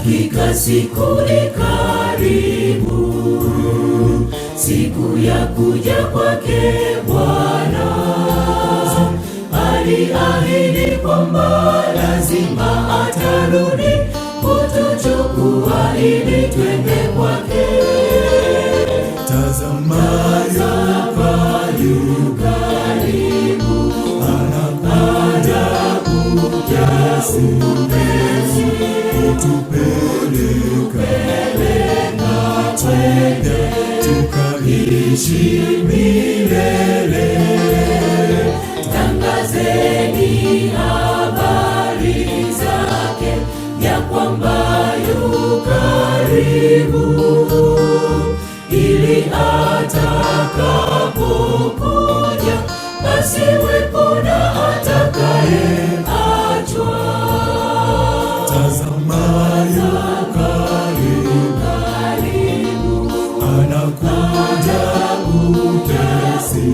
Hakika siku ikaribu, siku ya kuja kwake Bwana. Aliahidi kwamba lazima atarudi kutuchukua ili twende kwake. Tazama yu karibu, anakuja upesi, kutupeleka twende tukaishi milele. Tangazeni habari zake, ya kwamba yu karibu, ili atakapokuja asiwepo na atakayeachwa. Tazama yu karibu, anakuja upesi,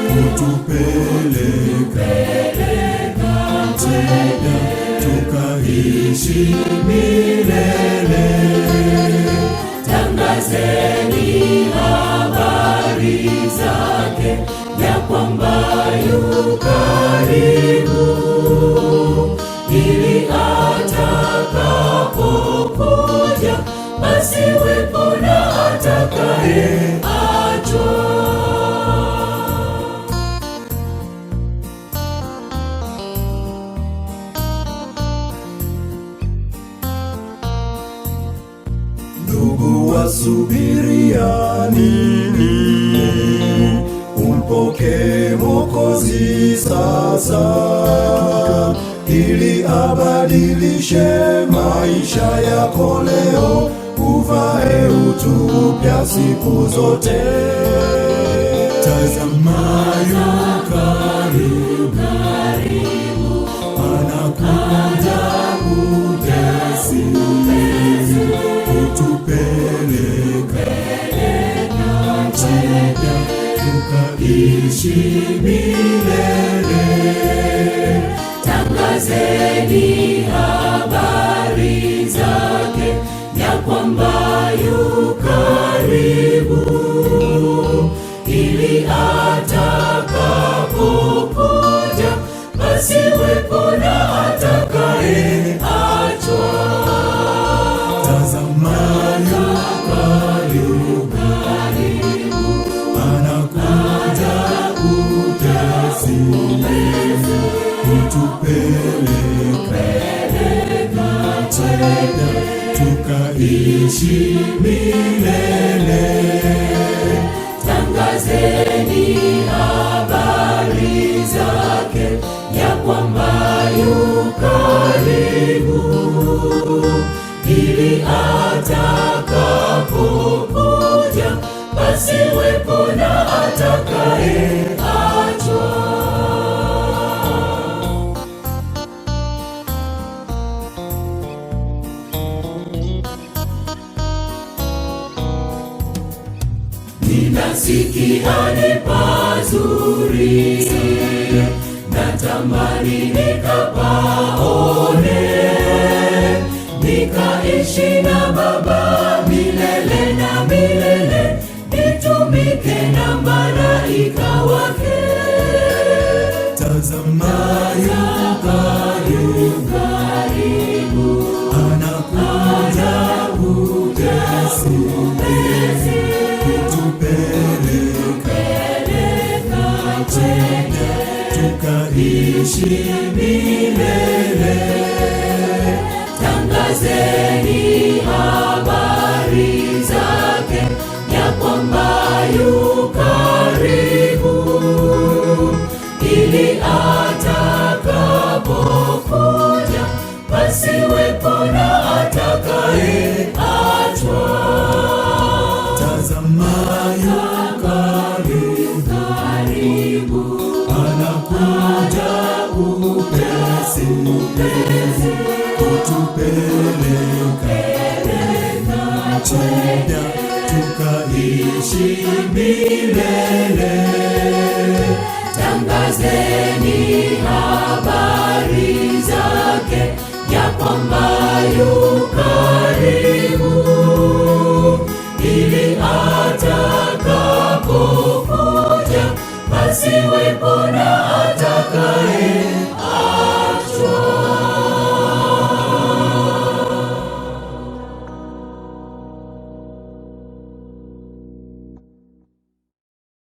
kutupeleka twende tukaishi milele. Tangazeni habari zake, ya kwamba yu karibu, ili atakapokuja asiwepo na atakayeachwa. Ndugu, wasubiria nini? Umpokee Mwokozi sasa, ili abadilishe maisha yako leo, uvae utu upya siku zote. Tazama yu karibu, anakuja upesi, kutupeleka twende tukaishi milele. Tangazeni habari zake, ya kwamba yu karibu, ili atakapokuja asiwepo na atakayeachwa. Tazama yu karibu, anakuja upesi, kutupeleka twende tukaishi milele. Tangazeni habari zake, ya kwamba yu karibu, ili atakapokuja asiwepo na atakayeachwa. Ninasikia ni pazuri, natamani nikapaone, nikaishi na Baba milele na milele, nitumike na malaika wake. Tazama yu karibu, anakuja upesi, kutupeleka twende tukaishi milele. Tangazeni habari zake, ya kwamba yu karibu, ili atakapokuja pasiwepo na atakayeachwa. Tazama yu karibu, anakuja upesi, kutupeleka twende tukaishi milele. Tangazeni habari